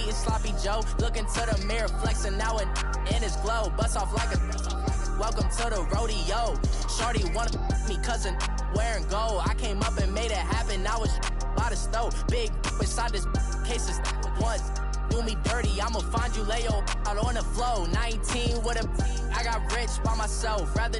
eating sloppy Joe. Looking to the mirror, flexing now and in his glow. Bust off like a welcome to the rodeo. Shorty wanna me cousin wearing gold. I came up and made it happen. I was by the stove. Big beside this case of once. Do me dirty, I'ma find you, lay your out on the floor. 19 with a I got rich by myself. Rather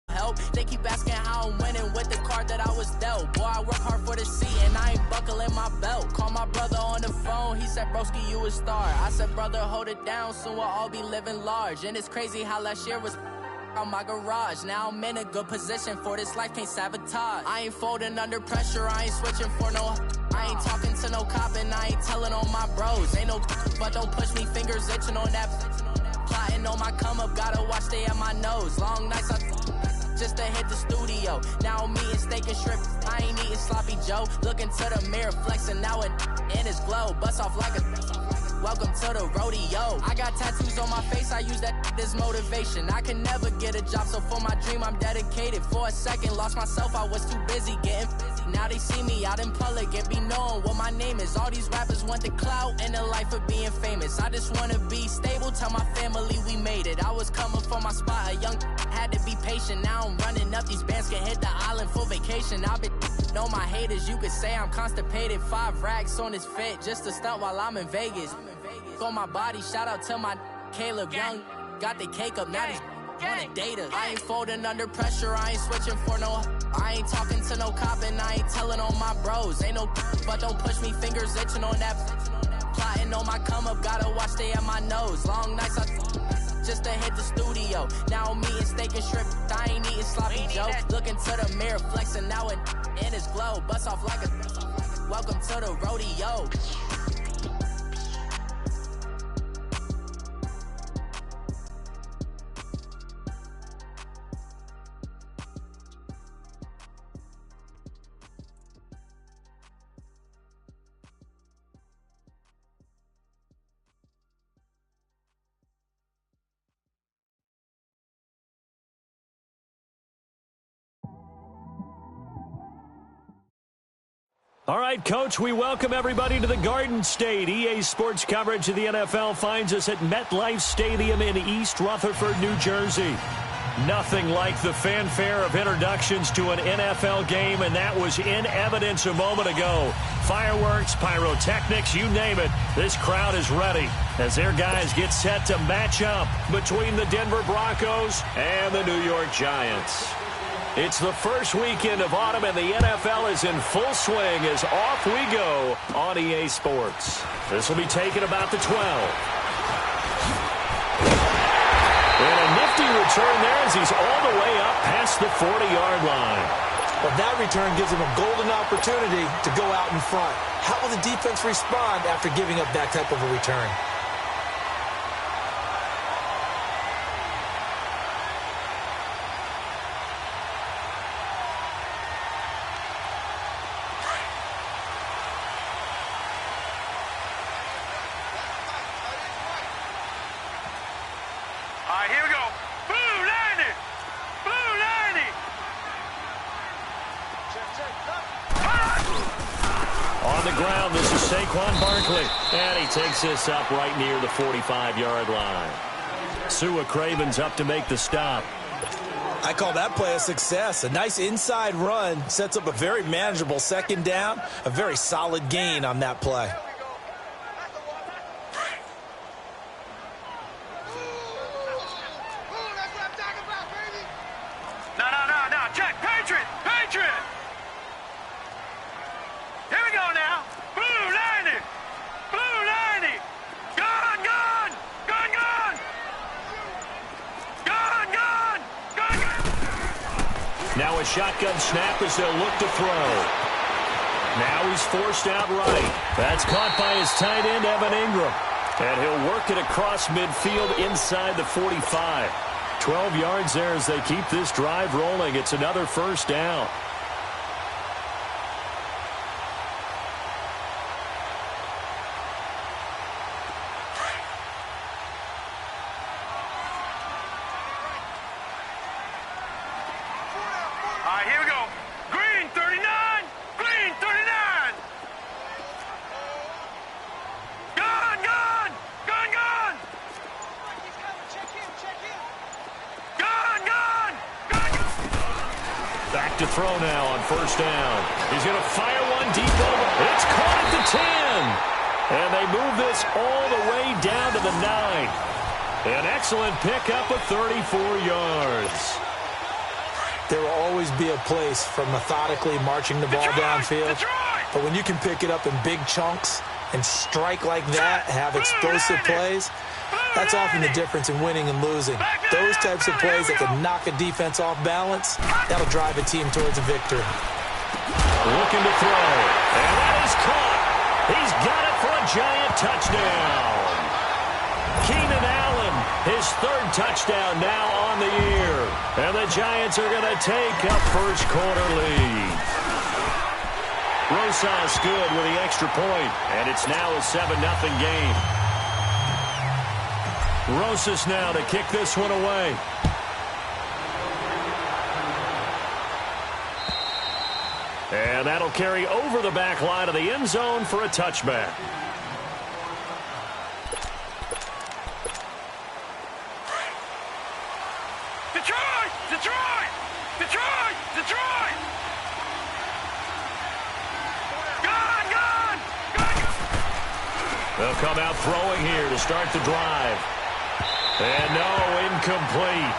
help. They keep asking how I'm winning with the card that I was dealt. Boy, I work hard for the seat and I ain't buckling my belt. Call my brother on the phone, he said, broski, you a star. I said, brother, hold it down, soon we'll all be living large. And it's crazy how last year was on my garage. Now I'm in a good position for this life, can't sabotage. I ain't folding under pressure, I ain't switching for no. I ain't talking to no cop and I ain't telling on my bros. Ain't no but don't push me, fingers itching on that. Plotting on my come up, gotta watch stay at my nose. Long nights I just to hit the studio. Now I'm eating steak and shrimp, I ain't eating sloppy Joe. Looking to the mirror, flexing now and in his glow. Bust off like a welcome to the rodeo. I got tattoos on my face, I use that as motivation. I can never get a job, so for my dream I'm dedicated. For a second, lost myself, I was too busy getting now they see me out in public and be knowing what my name is. All these rappers want the clout and the life of being famous. I just wanna be stable, tell my family we made it. I was coming for my spot, a young had to be patient. Now I'm running up, these bands can hit the island for vacation. I've been know my haters, you could say I'm constipated. 5 racks on his fit, just to stunt while I'm in Vegas. On my body, shout out to my Caleb Young. Got the cake up, now these wanna date us. I ain't folding under pressure, I ain't switching for no. I ain't talking to no cop and I ain't telling on my bros. Ain't no but don't push me, fingers itching on that. Plotting on my come up, gotta watch stay at my nose. Long nights I just to hit the studio. Now I'm eating steak and shrimp, I ain't eating sloppy Joe. Looking to the mirror, flexing now and in his glow. Bust off like a welcome to the rodeo. All right, Coach, we welcome everybody to the Garden State. EA Sports coverage of the NFL finds us at MetLife Stadium in East Rutherford, New Jersey. Nothing like the fanfare of introductions to an NFL game, and that was in evidence a moment ago. Fireworks, pyrotechnics, you name it. This crowd is ready as their guys get set to match up between the Denver Broncos and the New York Giants. It's the first weekend of autumn, and the NFL is in full swing as off we go on EA Sports. This will be taken about the 12. And a nifty return there as he's all the way up past the 40-yard line. Well, that return gives him a golden opportunity to go out in front. How will the defense respond after giving up that type of a return? And he takes this up right near the 45-yard line. Sua Craven's up to make the stop. I call that play a success. A nice inside run sets up a very manageable second down. A very solid gain on that play. No. Check. Patriot. Here we go now. Blue 90. Now a shotgun snap as they'll look to throw. Now he's forced out right. That's caught by his tight end, Evan Ingram. And he'll work it across midfield inside the 45. 12 yards there as they keep this drive rolling. It's another first down. throw now on first down. He's going to fire one deep over. It's caught at the 10. And they move this all the way down to the 9. An excellent pickup of 34 yards. There will always be a place for methodically marching the ball downfield. But when you can pick it up in big chunks and strike like that, have explosive plays, that's often the difference in winning and losing. Those types of plays that can knock a defense off balance, that'll drive a team towards a victory. Looking to throw. And that is caught. He's got it for a giant touchdown. Keenan Allen, his third touchdown now on the year. And the Giants are going to take a first quarter lead. Rosas good with the extra point, and it's now a 7-0 game. Rosas now to kick this one away. And that'll carry over the back line of the end zone for a touchback. Detroit! Detroit! Detroit! Detroit! Gone! Gone! Gone! They'll come out throwing here to start the drive. And no, incomplete.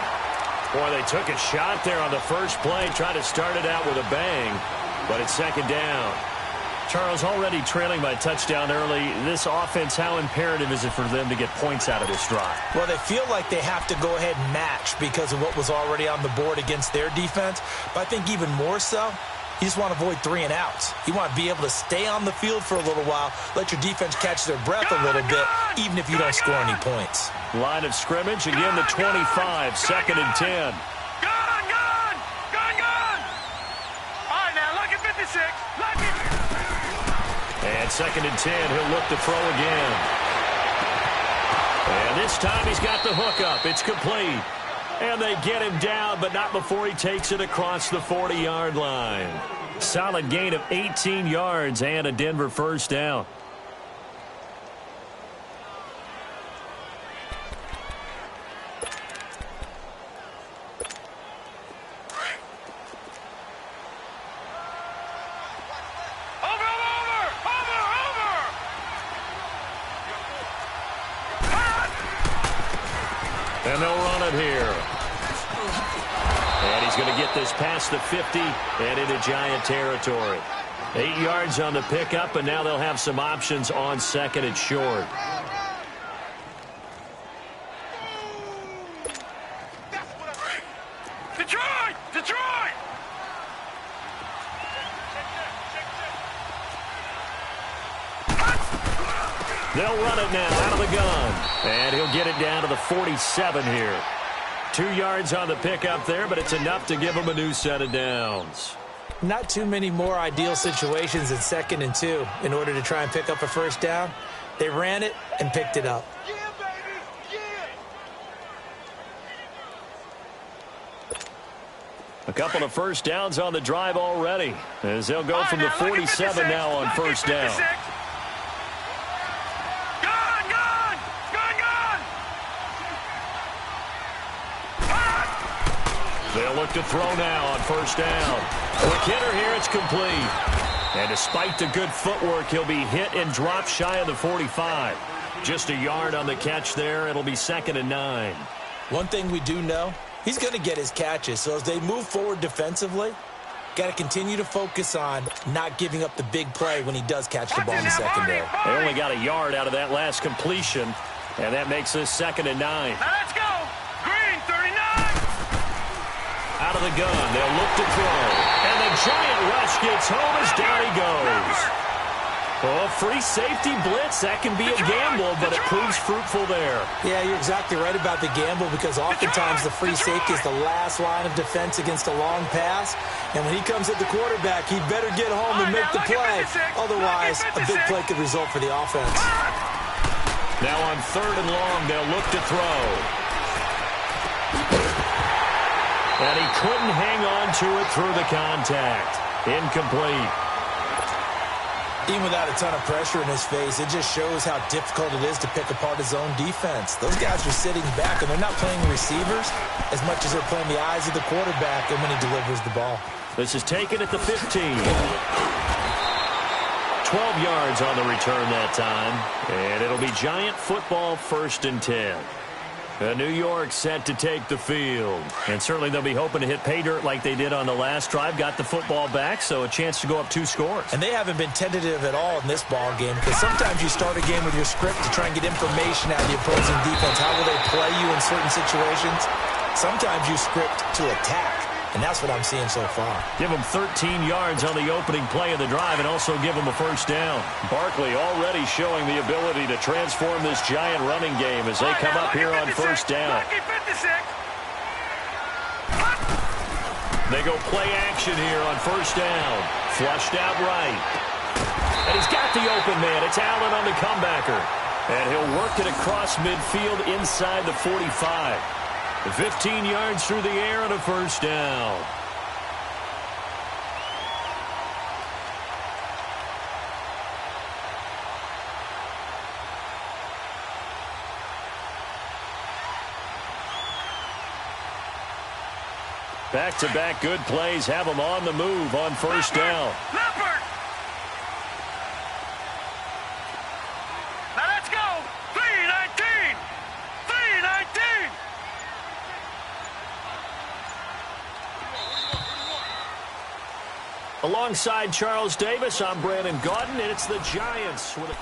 Boy, they took a shot there on the first play, trying to start it out with a bang, but it's second down. Charles, already trailing by touchdown early. This offense, how imperative is it for them to get points out of this drive? Well, they feel like they have to go ahead and match because of what was already on the board against their defense. But I think even more so, you just want to avoid 3 and outs. You want to be able to stay on the field for a little while, let your defense catch their breath a little bit, even if you don't score any points. Line of scrimmage, again the 25, second and 10. Gone! Gone! Gone! Gone! All right, now look at 56. Look at... And second and 10, he'll look to throw again. And this time he's got the hook up. It's complete. And they get him down, but not before he takes it across the 40-yard line. Solid gain of 18 yards and a Denver first down. And they'll run it here. And he's going to get this past the 50 and into Giant territory. 8 yards on the pickup, and now they'll have some options on second and short. Detroit! Detroit! They'll run it now out of the gun. And he'll get it down to the 47 here. 2 yards on the pickup there, but it's enough to give him a new set of downs. Not too many more ideal situations in second and 2 in order to try and pick up a first down. They ran it and picked it up. Yeah, baby! Yeah! A couple of first downs on the drive already, as they'll go from the 47 now on first down. They'll look to throw now on first down. Quick hitter here, it's complete. And despite the good footwork, he'll be hit and dropped shy of the 45. Just a yard on the catch there. It'll be second and 9. One thing we do know, he's going to get his catches. So as they move forward defensively, got to continue to focus on not giving up the big play when he does catch the ball in the secondary. They only got a yard out of that last completion, and that makes this second and 9. Now let's go! Green, 39! Out of the gun, they'll look to throw. And the giant rush gets home as down he goes. Oh, free safety blitz, that can be a gamble, but it proves fruitful there. Yeah, you're exactly right about the gamble because oftentimes the free safety is the last line of defense against a long pass. And when he comes at the quarterback, he'd better get home and make the play. Otherwise, a big play could result for the offense. Now on third and long, they'll look to throw. And he couldn't hang on to it through the contact. Incomplete. Even without a ton of pressure in his face, it just shows how difficult it is to pick apart his own defense. Those guys are sitting back, and they're not playing receivers as much as they're playing the eyes of the quarterback and when he delivers the ball. This is taken at the 15. 12 yards on the return that time. And it'll be Giant football 1st and 10. New York set to take the field. And certainly they'll be hoping to hit pay dirt like they did on the last drive. Got the football back, so a chance to go up 2 scores. And they haven't been tentative at all in this ball game, because sometimes you start a game with your script to try and get information out of the opposing defense. How will they play you in certain situations? Sometimes you script to attack. And that's what I'm seeing so far. Give them 13 yards on the opening play of the drive and also give them a 1st down. Barkley already showing the ability to transform this Giant running game as they come up here on 1st down. They go play action here on 1st down. Flushed out right. And he's got the open man. It's Allen on the comebacker. And he'll work it across midfield inside the 45. 15 yards through the air and a 1st down. Back-to-back good plays have them on the move on 1st down. Now let's go. 3-19. 3-19. Alongside Charles Davis, I'm Brandon Gaudin, and it's the Giants with a...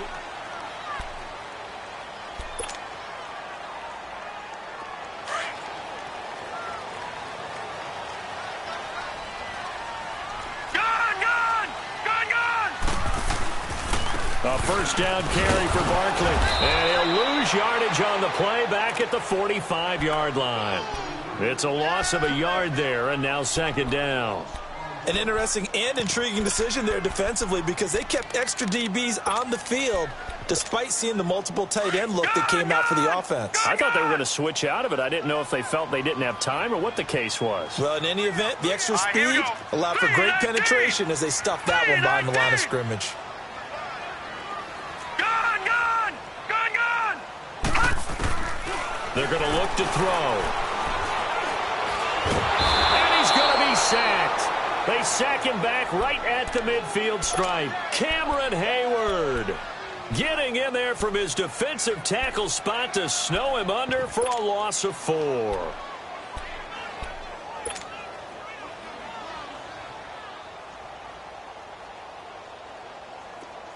A 1st down carry for Barkley. And he'll lose yardage on the play back at the 45-yard line. It's a loss of a yard there, and now 2nd down. An interesting and intriguing decision there defensively, because they kept extra DBs on the field despite seeing the multiple tight end look that came out for the offense. I thought they were going to switch out of it. I didn't know if they felt they didn't have time or what the case was. Well, in any event, the extra speed allowed for great penetration as they stuffed that one behind the line of scrimmage. They're going to look to throw. And he's going to be sacked. They sack him back right at the midfield stripe. Cameron Hayward getting in there from his defensive tackle spot to snow him under for a loss of 4.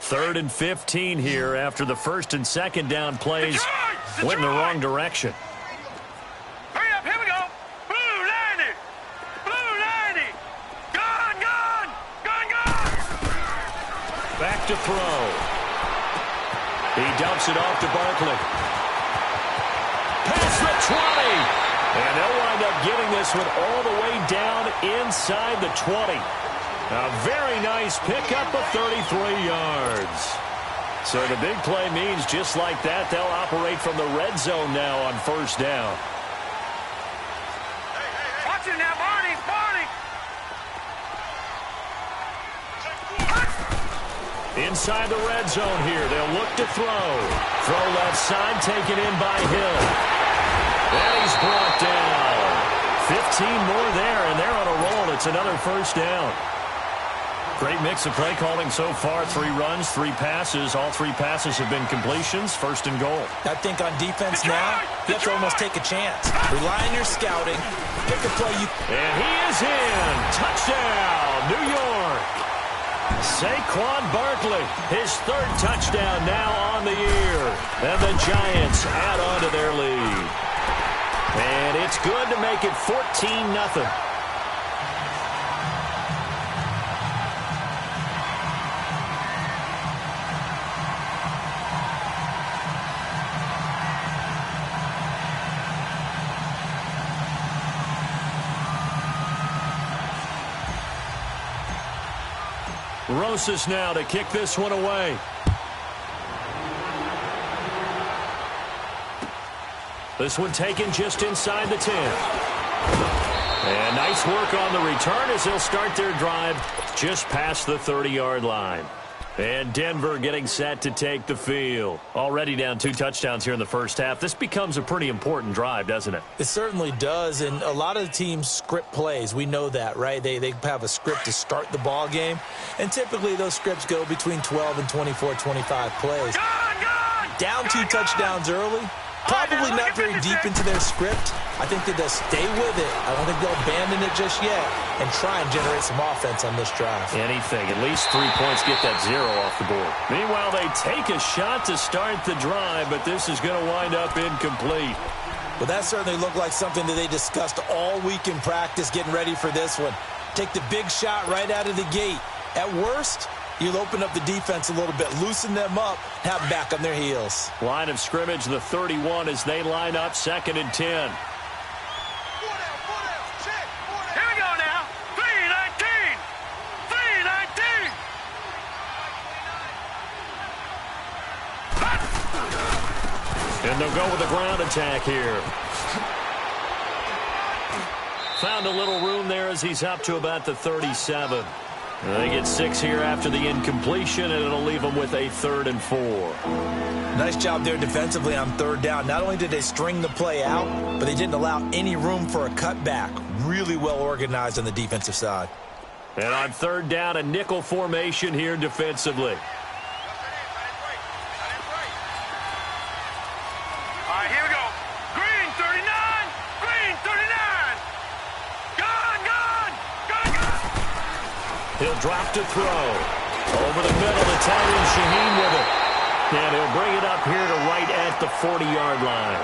Third and 15 here after the 1st and 2nd down plays went in the wrong direction. Hurry up, here we go. Blue 90. Blue 90. Gone. Back to throw. He dumps it off to Barkley. Past the 20. And they'll wind up getting this one all the way down inside the 20. A very nice pickup of 33 yards. So the big play means just like that, they'll operate from the red zone now on 1st down. Watch it now, Barney. Inside the red zone here, they'll look to throw. Throw left side, taken in by Hill. And he's brought down. 15 more there, and they're on a roll. It's another 1st down. Great mix of play calling so far. 3 runs, 3 passes. All 3 passes have been completions. 1st and goal. I think on defense now, you have to almost take a chance. Rely on your scouting. Pick a play. And he is in. Touchdown, New York. Saquon Barkley, his 3rd touchdown now on the year. And the Giants add on to their lead. And it's good to make it 14-0. Rosas now to kick this one away. This one taken just inside the 10. And nice work on the return as they'll start their drive just past the 30-yard line. And Denver getting set to take the field. Already down 2 touchdowns here in the first half. This becomes a pretty important drive, doesn't it? It certainly does, and a lot of the teams script plays. We know that, right? They have a script to start the ball game, and typically those scripts go between 12 and 24, 25 plays. Down 2 touchdowns early, probably not very deep into their script. I think that they'll stay with it. I don't think they'll abandon it just yet and try and generate some offense on this drive. Anything. At least 3 points, get that 0 off the board. Meanwhile, they take a shot to start the drive, but this is going to wind up incomplete. Well, that certainly looked like something that they discussed all week in practice getting ready for this one. Take the big shot right out of the gate. At worst, you'll open up the defense a little bit, loosen them up, have them back on their heels. Line of scrimmage, the 31 as they line up 2nd and 10. And they'll go with a ground attack here. Found a little room there as he's up to about the 37. They get 6 here after the incompletion, and it'll leave them with a 3rd and 4. Nice job there defensively on 3rd down. Not only did they string the play out, but they didn't allow any room for a cutback. Really well organized on the defensive side. And on 3rd down, a nickel formation here defensively. He'll drop to throw. Over the middle, the tight end Shaheen with it. And he'll bring it up here to right at the 40-yard line.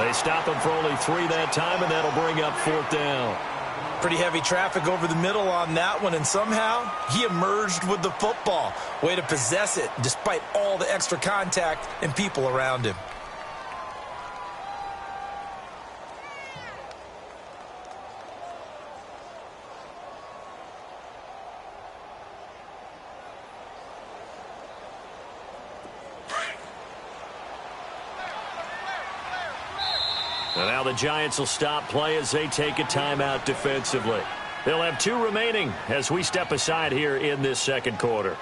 They stop him for only 3 that time, and that'll bring up 4th down. Pretty heavy traffic over the middle on that one, and somehow he emerged with the football. Way to possess it, despite all the extra contact and people around him. And now the Giants will stop play as they take a timeout defensively. They'll have 2 remaining as we step aside here in this 2nd quarter.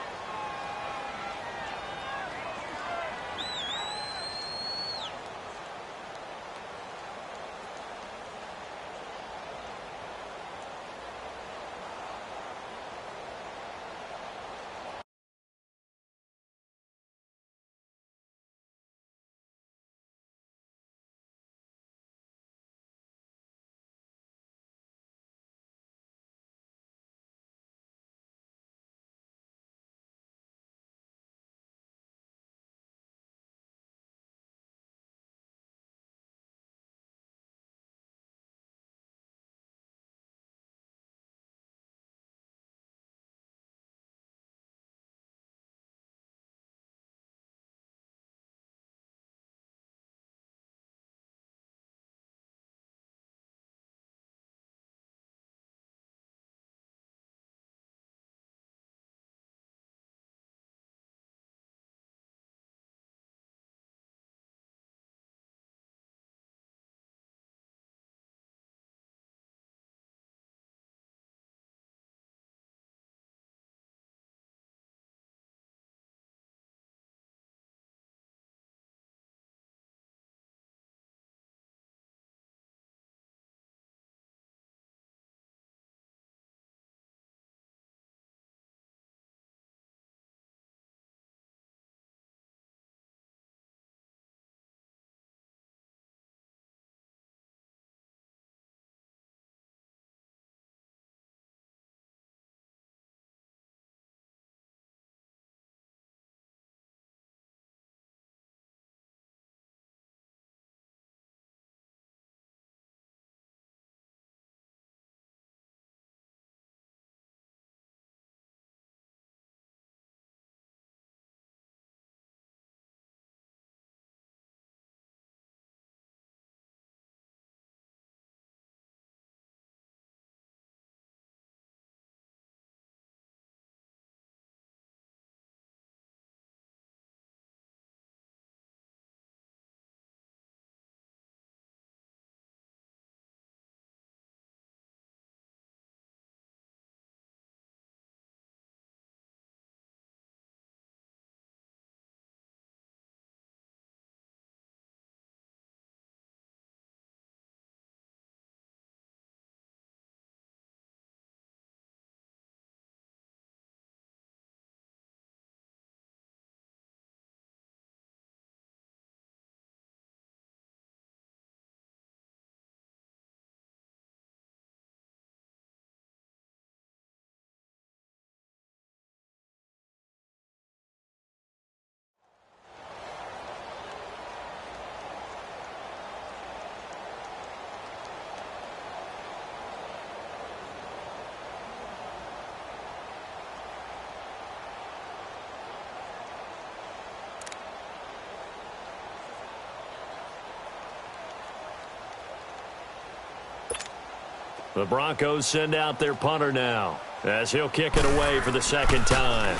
The Broncos send out their punter now as he'll kick it away for the second time.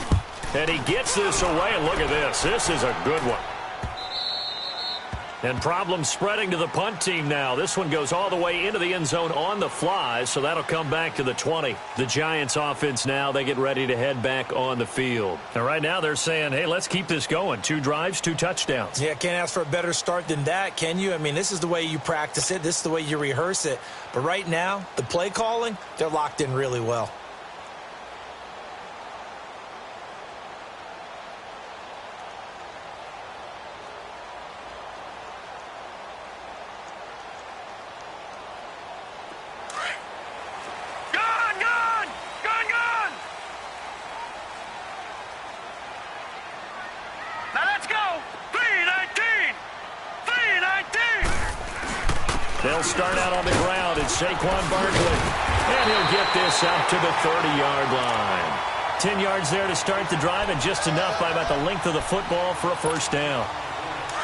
And he gets this away, and look at this. This is a good one. And problems spreading to the punt team now. This one goes all the way into the end zone on the fly, so that'll come back to the 20. The Giants offense now, they get ready to head back on the field. And right now they're saying, hey, let's keep this going. 2 drives, 2 touchdowns. Yeah, can't ask for a better start than that, can you? I mean, this is the way you practice it. This is the way you rehearse it. But right now, the play calling, they're locked in really well. They'll start out on the ground. It's Saquon Barkley. And he'll get this up to the 30-yard line. 10 yards there to start the drive, and just enough by about the length of the football for a first down.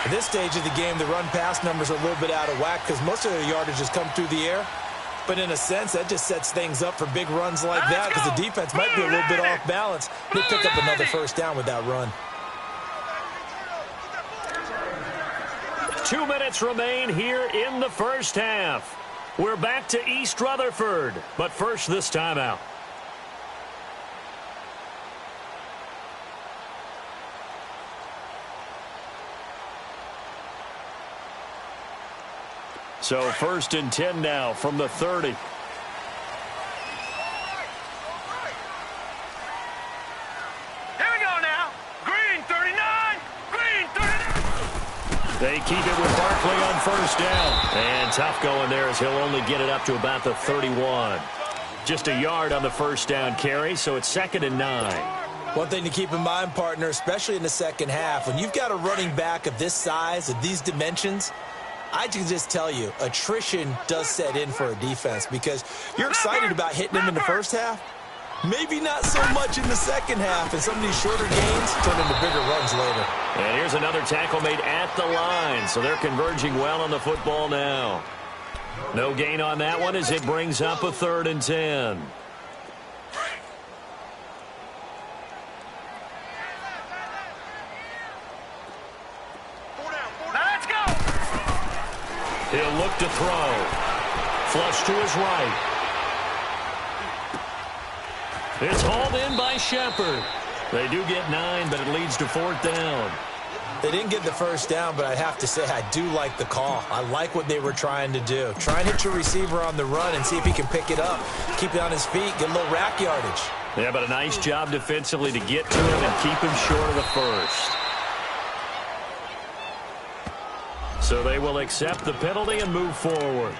At this stage of the game, the run-pass numbers are a little bit out of whack because most of the yardage has come through the air. But in a sense, that just sets things up for big runs like that because the defense might be a little bit off balance. They pick up another first down with that run. 2 minutes remain here in the first half. We're back to East Rutherford, but first this timeout. So 1st and 10 now from the 30. They keep it with Barkley on first down. And tough going there as he'll only get it up to about the 31. Just a yard on the first down carry, so it's 2nd and 9. One thing to keep in mind, partner, especially in the second half, when you've got a running back of this size, of these dimensions, I can just tell you, attrition does set in for a defense because you're excited about hitting him in the first half. Maybe not so much in the second half, and some of these shorter gains turn into bigger runs later. And here's another tackle made at the line, so they're converging well on the football now. No gain on that one as it brings up a 3rd and 10. Let's go! He'll look to throw. Flush to his right. It's hauled in by Shepard. They do get 9, but it leads to 4th down. They didn't get the first down, but I have to say I do like the call. I like what they were trying to do. Try and hit your receiver on the run and see if he can pick it up. Keep it on his feet, get a little rack yardage. Yeah, but a nice job defensively to get to him and keep him short of the first. So they will accept the penalty and move forward.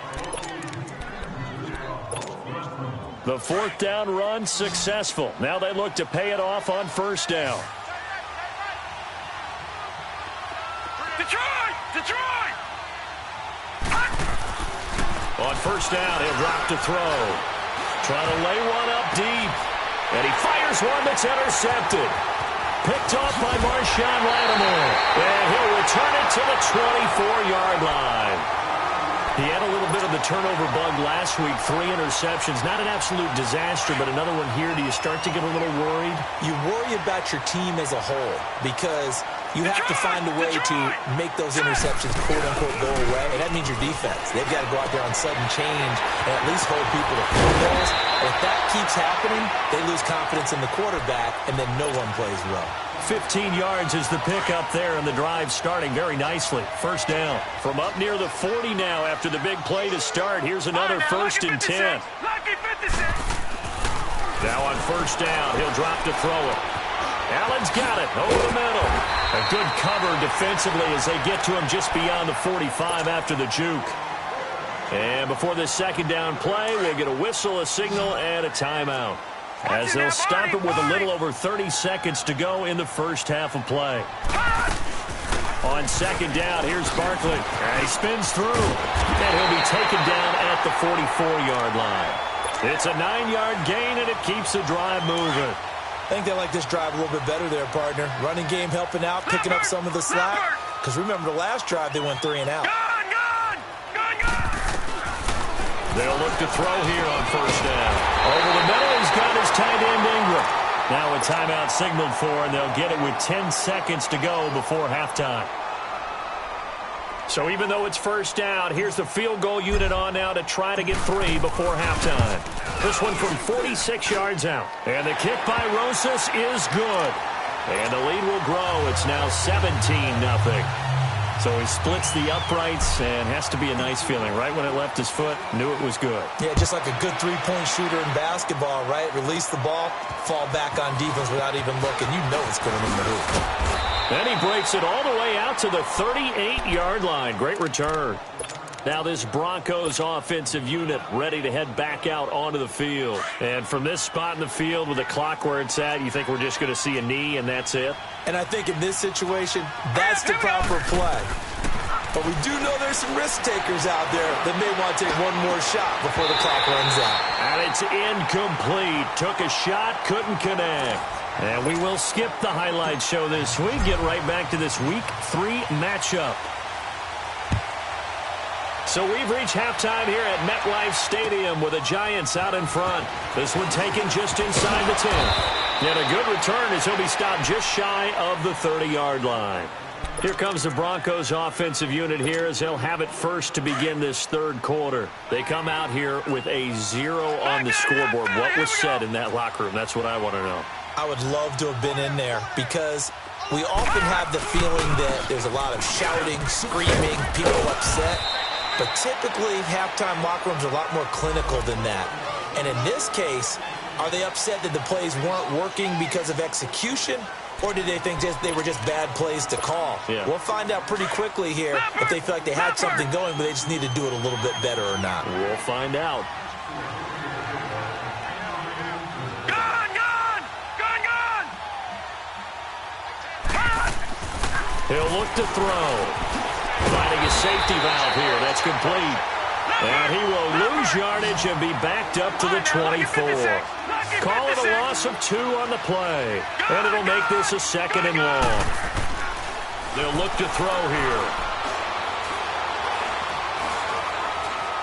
The 4th down run successful. Now they look to pay it off on first down. Detroit! On first down, he'll drop to throw. Trying to lay one up deep. And he fires one that's intercepted. Picked off by Marshawn Lattimore. And he'll return it to the 24-yard line. He had a little bit of the turnover bug last week, 3 interceptions. Not an absolute disaster, but another one here. Do you start to get a little worried? You worry about your team as a whole because you have to find a way to make those interceptions, quote-unquote, go away. And that means your defense. They've got to go out there on sudden change and at least hold people to field goals. And if that keeps happening, they lose confidence in the quarterback, and then no one plays well. 15 yards is the pickup there, and the drive starting very nicely. First down. From up near the 40 now after the big play to start. Here's another 1st and 10. Now on first down, he'll drop to throw it. Allen's got it over the middle. A good cover defensively as they get to him just beyond the 45 after the juke. And before this second down play, we'll get a whistle, a signal, and a timeout, as they'll stop it with a little over 30 seconds to go in the first half of play. On second down, here's Barkley. And he spins through. And he'll be taken down at the 44-yard line. It's a 9-yard gain, and it keeps the drive moving. I think they like this drive a little bit better there, partner. Running game helping out, picking up some of the slack. Because remember, the last drive, they went 3 and out. They'll look to throw here on first down. Over the middle, he's got his tight end Ingram. Now a timeout signaled for, and they'll get it with 10 seconds to go before halftime. So even though it's first down, here's the field goal unit on now to try to get 3 before halftime. This one from 46 yards out. And the kick by Rosas is good. And the lead will grow. It's now 17-0. So he splits the uprights, and has to be a nice feeling. Right when it left his foot, knew it was good. Yeah, just like a good three-point shooter in basketball, right? Release the ball, fall back on defense without even looking. You know it's going in the hoop. Then he breaks it all the way out to the 38-yard line. Great return. Now this Broncos offensive unit ready to head back out onto the field. And from this spot in the field with the clock where it's at, you think we're just going to see a knee and that's it? And I think in this situation, that's the proper play. But we do know there's some risk takers out there that may want to take one more shot before the clock runs out. And it's incomplete. Took a shot, couldn't connect. And we will skip the highlight show this week. Get right back to this Week 3 matchup. So we've reached halftime here at MetLife Stadium with the Giants out in front. This one taken just inside the 10. And a good return as he'll be stopped just shy of the 30-yard line. Here comes the Broncos offensive unit here as they'll have it first to begin this third quarter. They come out here with a 0 on the scoreboard. What was said in that locker room? That's what I want to know. I would love to have been in there because we often have the feeling that there's a lot of shouting, screaming, people upset. But typically, halftime locker rooms are a lot more clinical than that. And in this case, are they upset that the plays weren't working because of execution? Or did they think they were just bad plays to call? Yeah. We'll find out pretty quickly here if they feel like they had something going, but they just need to do it a little bit better or not. We'll find out. He'll look to throw. Finding a safety valve here. That's complete. And he will lose yardage and be backed up to the 24. Call it a loss of 2 on the play. And it'll make this a 2nd and long. They'll look to throw here.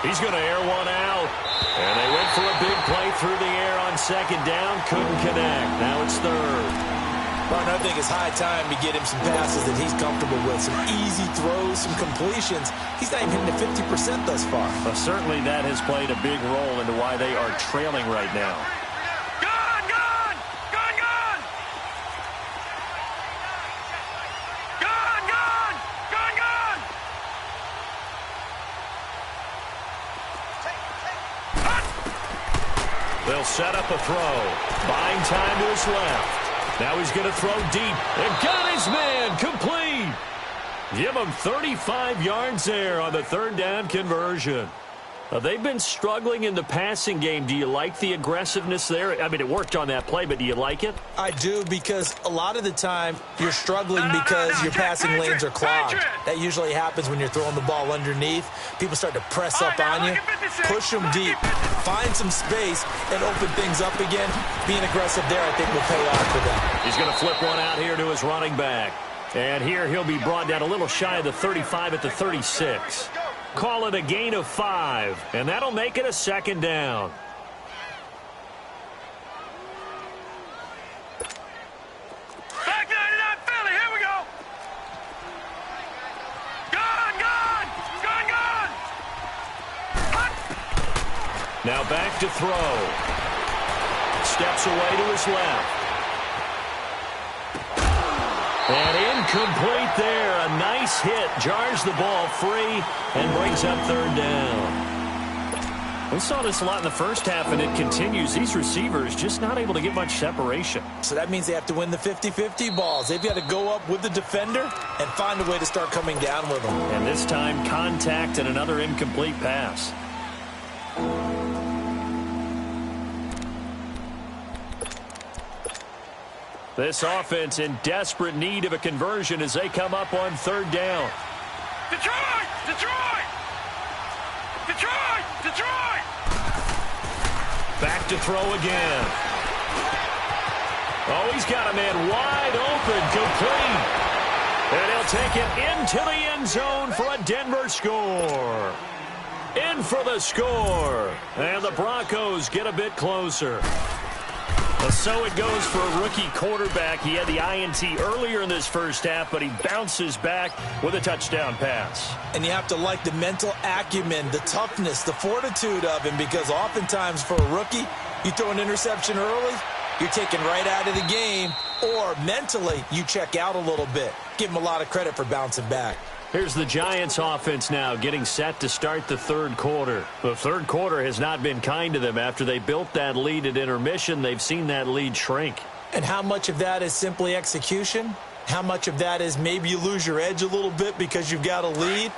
He's going to air one out. And they went for a big play through the air on 2nd down. Couldn't connect. Now it's 3rd. Martin, I think it's high time to get him some passes that he's comfortable with. Some easy throws, some completions. He's not even hitting the 50% thus far. Well, certainly that has played a big role into why they are trailing right now. They'll set up a throw. Buying time to his left. Now he's going to throw deep. And got his man complete. Give him 35 yards there on the 3rd down conversion. They've been struggling in the passing game. Do you like the aggressiveness there? I mean, it worked on that play, but do you like it? I do, because a lot of the time you're struggling because your passing lanes are clogged. That usually happens when you're throwing the ball underneath. People start to press up on you. Push them deep. Find some space and open things up again. Being aggressive there, I think, will pay off for them. He's going to flip one out here to his running back. And here he'll be brought down a little shy of the 35 at the 36. Call it a gain of 5, and that'll make it a 2nd down. Back 99 Philly, here we go. Gone. Now back to throw. Steps away to his left. And incomplete there. A nice hit. Jars the ball free and brings up 3rd down. We saw this a lot in the first half, and it continues. These receivers just not able to get much separation. So that means they have to win the 50-50 balls. They've got to go up with the defender and find a way to start coming down with them. And this time, contact and another incomplete pass. This offense in desperate need of a conversion as they come up on 3rd down. Detroit! Back to throw again. Oh, he's got a man wide open, complete. And he'll take it into the end zone for a Denver score. in for the score. And the Broncos get a bit closer. So it goes for a rookie quarterback. He had the INT earlier in this first half, but he bounces back with a touchdown pass. And you have to like the mental acumen, the toughness, the fortitude of him, because oftentimes for a rookie, you throw an interception early, you're taken right out of the game, or mentally you check out a little bit. Give him a lot of credit for bouncing back. Here's the Giants offense now getting set to start the third quarter. The third quarter has not been kind to them. After they built that lead at intermission, they've seen that lead shrink. And how much of that is simply execution? How much of that is maybe you lose your edge a little bit because you've got a lead?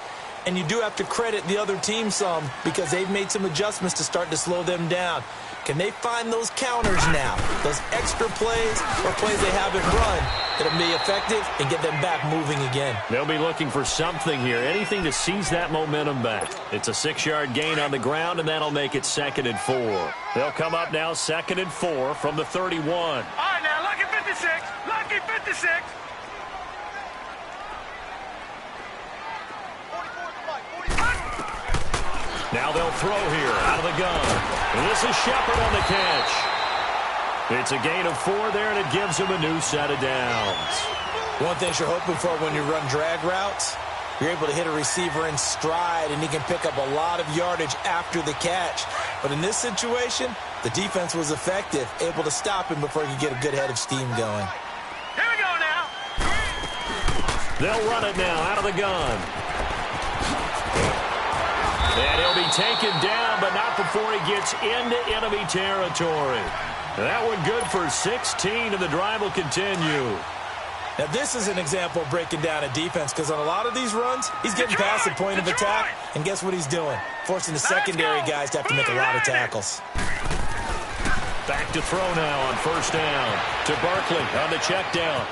And you do have to credit the other team some because they've made some adjustments to start to slow them down. Can they find those counters now, those extra plays or plays they haven't run that'll be effective and get them back moving again? They'll be looking for something here, anything to seize that momentum back. It's a 6-yard gain on the ground, and that'll make it 2nd and 4. They'll come up now 2nd and 4 from the 31. All right, now, lucky 56. Lucky 56. Now they'll throw here out of the gun. And this is Shepard on the catch. It's a gain of 4 there, and it gives him a new set of downs. One thing you're hoping for when you run drag routes, you're able to hit a receiver in stride, and he can pick up a lot of yardage after the catch. But in this situation, the defense was effective, able to stop him before he could get a good head of steam going. Here we go now. They'll run it now out of the gun. And he'll be taken down, but not before he gets into enemy territory. That one good for 16, and the drive will continue. Now, this is an example of breaking down a defense, because on a lot of these runs, he's getting past the point of attack, and guess what he's doing? Forcing the secondary guys to have to make a lot of tackles. Back to throw now on 1st down to Barkley on the check down.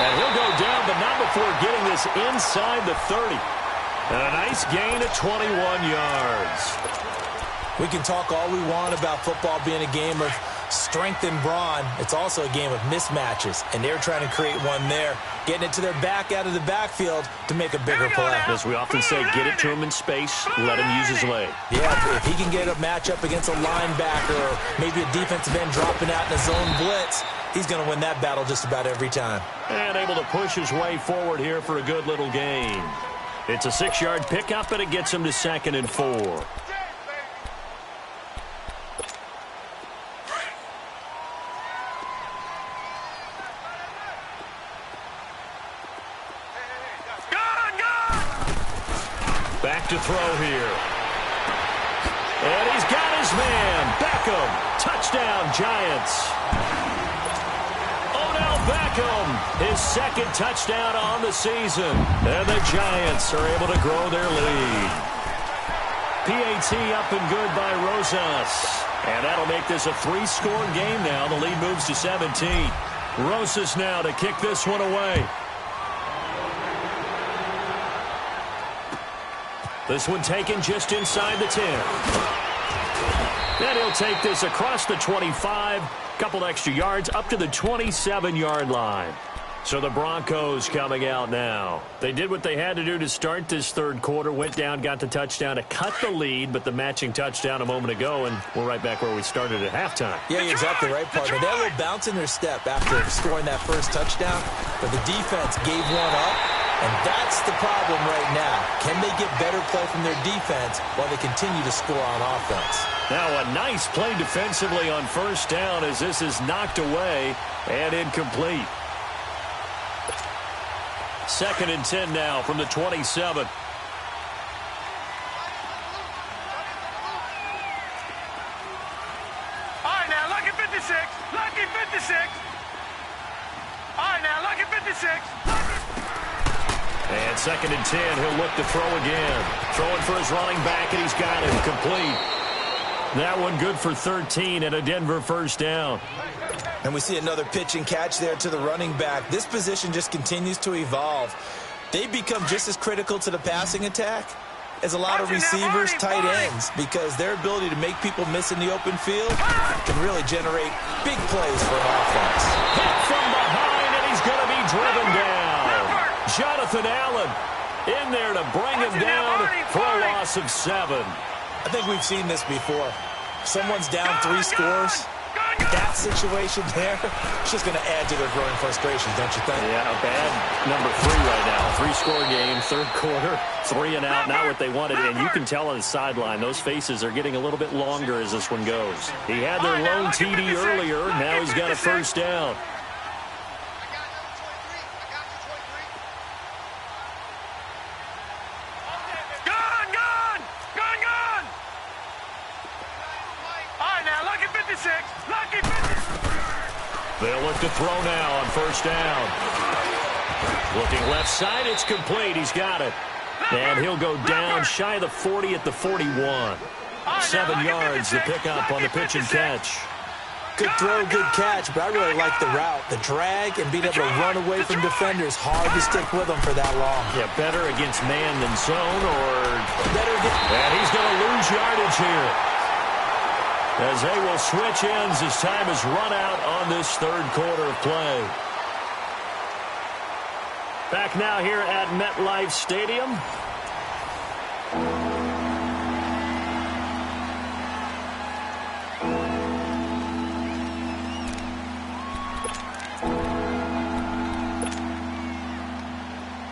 And he'll go down, but not before getting this inside the 30. And a nice gain of 21 yards. We can talk all we want about football being a game of strength and brawn. It's also a game of mismatches, and they're trying to create one there, getting it to their back out of the backfield to make a bigger play. As we often say, get it to him in space, let him use his leg. Yeah, if he can get a matchup against a linebacker or maybe a defensive end dropping out in a zone blitz, he's going to win that battle just about every time. And able to push his way forward here for a good little gain. It's a 6-yard pickup, and it gets him to 2nd and 4. Back to throw here. And he's got his man. Beckham. Touchdown, Giants. Odell Beckham, his 2nd touchdown on the season. And the Giants are able to grow their lead. PAT up and good by Rosas. And that'll make this a 3-score game now. The lead moves to 17. Rosas now to kick this one away. This one taken just inside the 10. And he'll take this across the 25. Couple extra yards up to the 27-yard line. So the Broncos coming out now. They did what they had to do to start this third quarter. Went down, got the touchdown to cut the lead, but the matching touchdown a moment ago, and we're right back where we started at halftime. Yeah, you're exactly right, partner. They had a little bounce in their step after scoring that first touchdown, but the defense gave one up, and that's the problem right now. Can they get better play from their defense while they continue to score on offense? Now a nice play defensively on 1st down as this is knocked away and incomplete. 2nd and 10 now from the 27. All right, now, lucky 56. Lucky 56. All right, now, lucky 56. And 2nd and 10, he'll look to throw again. Throwing for his running back, and he's got him complete. That one good for 13 and a Denver 1st down. And we see another pitch and catch there to the running back. This position just continues to evolve. They become just as critical to the passing attack as a lot of receivers, tight ends, because their ability to make people miss in the open field can really generate big plays for an offense. Hit from behind, and he's going to be driven down. Jonathan Allen in there to bring him down for a loss of 7. I think we've seen this before. Someone's down 3 scores. That situation there, it's just going to add to their growing frustrations, don't you think? Yeah, a bad number 3 right now. 3-score game, third quarter, 3 and out, not what they wanted. And you can tell on the sideline, those faces are getting a little bit longer as this one goes. He had their lone TD earlier. Now he's got a first down. They'll look to throw now on first down. Looking left side, it's complete. He's got it. And he'll go down shy of the 40 at the 41. 7 yards, the pickup on the pitch and catch. Good throw, good catch, but I really like the route. The drag and being able to run away from defenders, hard to stick with them for that long. Yeah, better against man than zone, or better against... And he's going to lose yardage here, as they will switch ends as time has run out on this third quarter of play. Back now here at MetLife Stadium.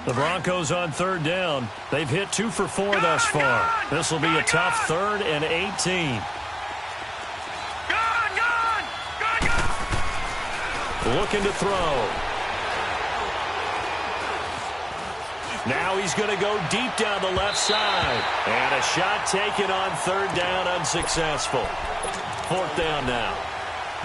The Broncos on third down. They've hit 2 for 4 thus far. This will be a tough 3rd and 18. Looking to throw. Now he's going to go deep down the left side. And a shot taken on third down, unsuccessful. 4th down now.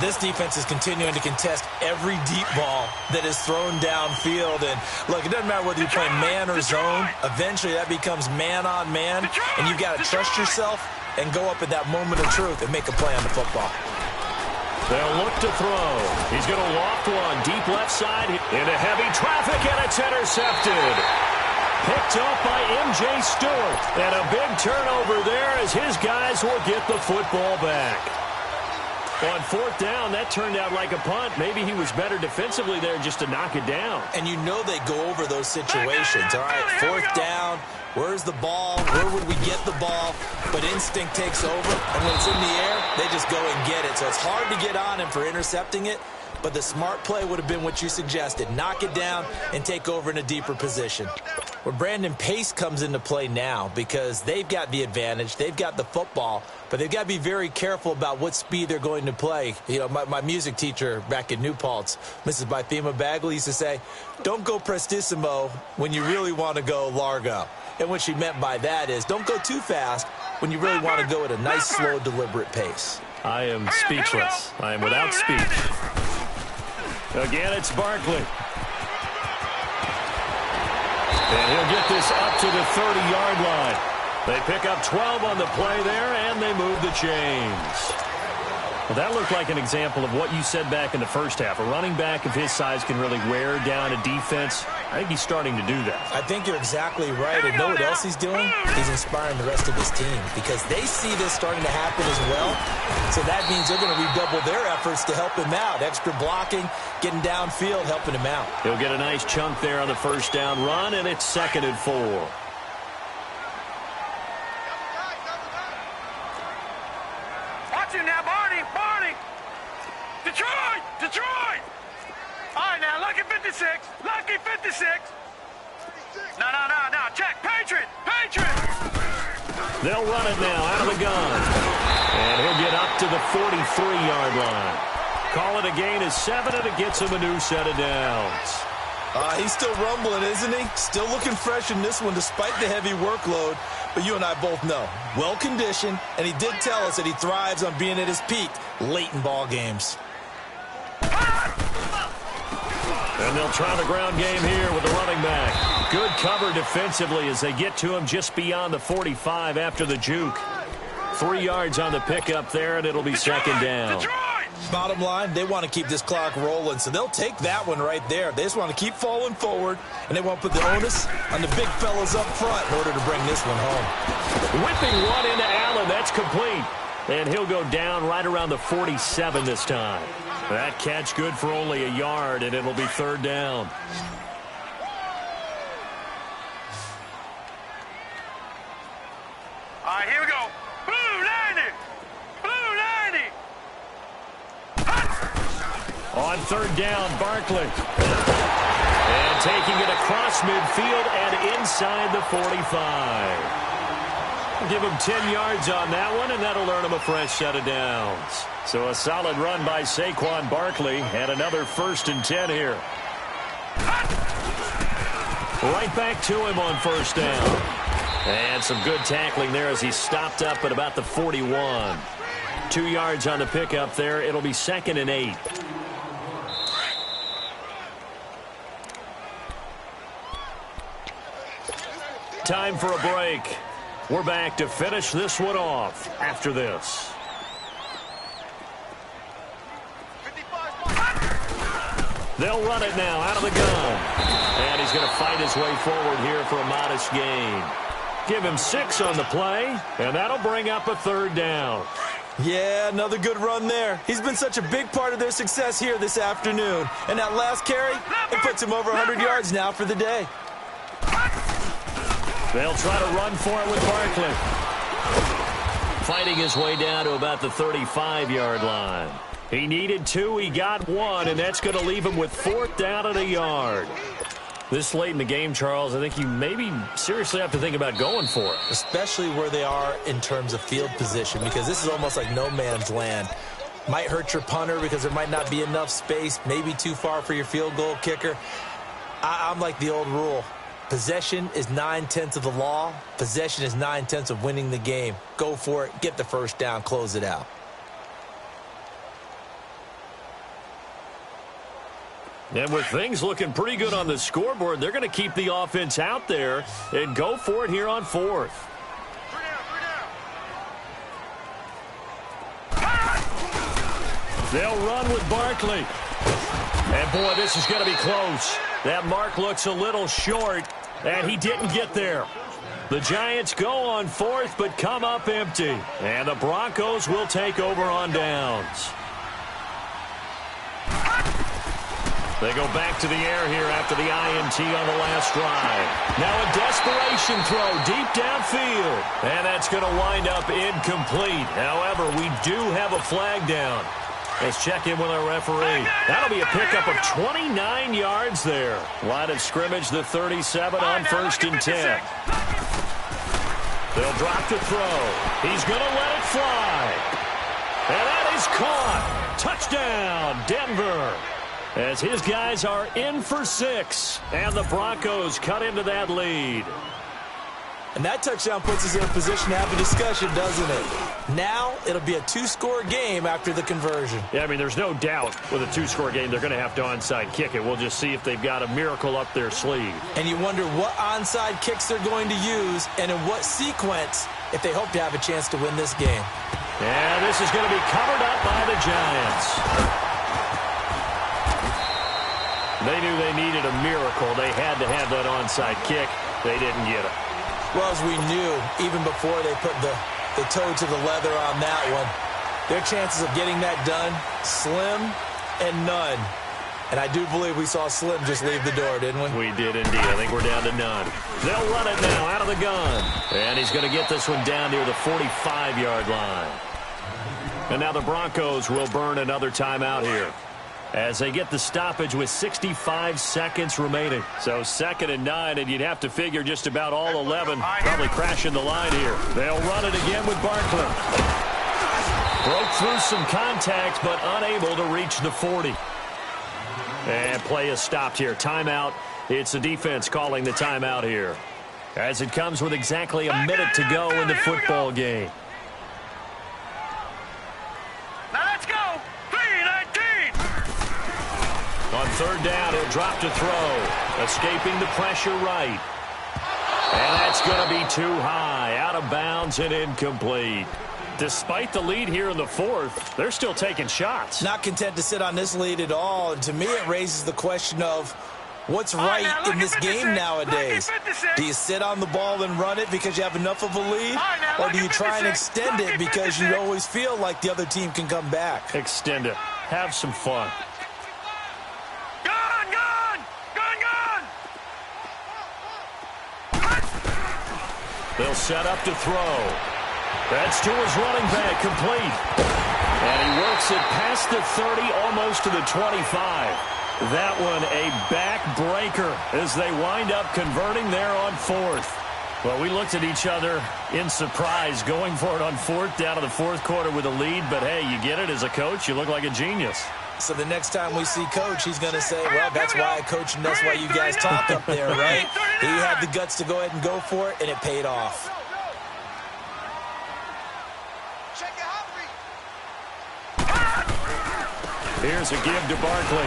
This defense is continuing to contest every deep ball that is thrown downfield. And look, it doesn't matter whether you're playing man or zone. Eventually that becomes man on man. And you've got to trust yourself and go up at that moment of truth and make a play on the football. They'll look to throw. He's going to loft one deep left side into heavy traffic, and it's intercepted. Picked up by M.J. Stewart. And a big turnover there as his guys will get the football back. On 4th down, that turned out like a punt. Maybe he was better defensively there just to knock it down. And you know they go over those situations. All right, 4th down. Where's the ball? Where would we get the ball? But instinct takes over, and when it's in the air, they just go and get it. So it's hard to get on him for intercepting it, but the smart play would have been what you suggested. Knock it down and take over in a deeper position. Where Brandon Pace comes into play now because they've got the advantage. They've got the football, but they've got to be very careful about what speed they're going to play. You know, my music teacher back in New Paltz, Mrs. Bythema Bagley, used to say, don't go prestissimo when you really want to go largo. And what she meant by that is don't go too fast when you really want to go at a nice, slow, deliberate pace. I am speechless. I am without speech. Again, it's Barkley. And he'll get this up to the 30-yard line. They pick up 12 on the play there, and they move the chains. Well, that looked like an example of what you said back in the first half. A running back of his size can really wear down a defense. I think he's starting to do that. I think you're exactly right. And know what else he's doing? He's inspiring the rest of his team because they see this starting to happen as well. So that means they're going to redouble their efforts to help him out. Extra blocking, getting downfield, helping him out. He'll get a nice chunk there on the first down run, and it's 2nd and 4. Watch him now, Barney. Detroit. All right, now, lucky 56. No. Check. Patriot. They'll run it now out of the gun. And he'll get up to the 43-yard line. Call it a gain of 7, and it gets him a new set of downs. He's still rumbling, isn't he? Still looking fresh in this one despite the heavy workload. But you and I both know, well-conditioned, and he did tell us that he thrives on being at his peak late in ball games. And they'll try the ground game here with the running back. Good cover defensively as they get to him just beyond the 45 after the juke. 3 yards on the pickup there, and it'll be 2nd down. Bottom line, they want to keep this clock rolling, so they'll take that one right there. They just want to keep falling forward, and they want to put the onus on the big fellas up front in order to bring this one home. Whipping one into Allen, that's complete. And he'll go down right around the 47 this time. That catch good for only a yard, and it'll be 3rd down. third down, Barkley. And taking it across midfield and inside the 45. Give him 10 yards on that one, and that'll earn him a fresh set of downs. So a solid run by Saquon Barkley, and another 1st and 10 here. Right back to him on first down. And some good tackling there as he stopped up at about the 41. 2 yards on the pickup there. It'll be 2nd and 8. Time for a break. We're back to finish this one off after this. They'll run it now out of the gun. And he's going to fight his way forward here for a modest gain. Give him 6 on the play, and that'll bring up a 3rd down. Yeah, another good run there. He's been such a big part of their success here this afternoon. And that last carry, it puts him over 100 yards now for the day. They'll try to run for it with Barkley. Fighting his way down to about the 35-yard line. He needed 2, he got 1, and that's going to leave him with 4th down and a yard. This late in the game, Charles, I think you maybe seriously have to think about going for it. Especially where they are in terms of field position, because this is almost like no man's land. Might hurt your punter because there might not be enough space, maybe too far for your field goal kicker. I'm like the old rule. Possession is 9/10 of the law. Possession is 9/10 of winning the game. Go for it. Get the first down. Close it out. And with things looking pretty good on the scoreboard, they're going to keep the offense out there and go for it here on 4th. They'll run with Barkley. And, boy, this is going to be close. That mark looks a little short, and he didn't get there. The Giants go on 4th, but come up empty. And the Broncos will take over on downs. They go back to the air here after the INT on the last drive. Now a desperation throw deep downfield. And that's going to wind up incomplete. However, we do have a flag down. Let's check in with our referee. That'll be a pickup of 29 yards there. Line of scrimmage, the 37 on 1st and 10. They'll drop to throw. He's going to let it fly. And that is caught. Touchdown, Denver. As his guys are in for 6. And the Broncos cut into that lead. And that touchdown puts us in a position to have a discussion, doesn't it? Now it'll be a 2-score game after the conversion. Yeah, I mean, there's no doubt with a 2-score game they're going to have to onside kick it. We'll just see if they've got a miracle up their sleeve. And you wonder what onside kicks they're going to use and in what sequence if they hope to have a chance to win this game. Yeah, this is going to be covered up by the Giants. They knew they needed a miracle. They had to have that onside kick. They didn't get it. Well, as we knew, even before they put the toe to the leather on that one, their chances of getting that done, slim and none. And I do believe we saw Slim just leave the door, didn't we? We did indeed. I think we're down to none. They'll run it now out of the gun. And he's going to get this one down near the 45-yard line. And now the Broncos will burn another timeout here, as they get the stoppage with 65 seconds remaining. So 2nd and 9, and you'd have to figure just about all 11 probably crashing the line here. They'll run it again with Barkley. Broke through some contact, but unable to reach the 40. And play is stopped here. Timeout. It's the defense calling the timeout here, as it comes with exactly a minute to go in the football game. Now let's go. 3-19. On 3rd down, he'll drop to throw. Escaping the pressure right. And that's going to be too high. Out of bounds and incomplete. Despite the lead here in the 4th, they're still taking shots. Not content to sit on this lead at all. And to me, it raises the question of what's right in this game nowadays. Do you sit on the ball and run it because you have enough of a lead? Or do you try and extend it because you always feel like the other team can come back? Extend it. Have some fun. They'll set up to throw. That's to his running back, complete. And he works it past the 30, almost to the 25. That one a backbreaker as they wind up converting there on fourth. Well, we looked at each other in surprise going for it on fourth down to the fourth quarter with a lead. But, hey, you get it as a coach. You look like a genius. So the next time we see Coach, he's going to say, well, that's why I coach and that's why you guys talk up there, right? He had the guts to go ahead and go for it, and it paid off. Here's a give to Barkley.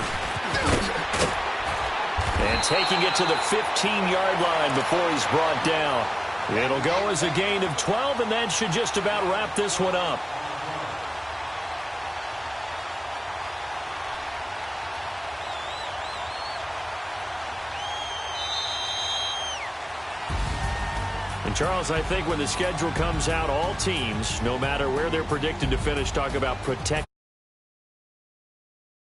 And taking it to the 15-yard line before he's brought down. It'll go as a gain of 12, and that should just about wrap this one up. And, Charles, I think when the schedule comes out, all teams, no matter where they're predicted to finish, talk about protect.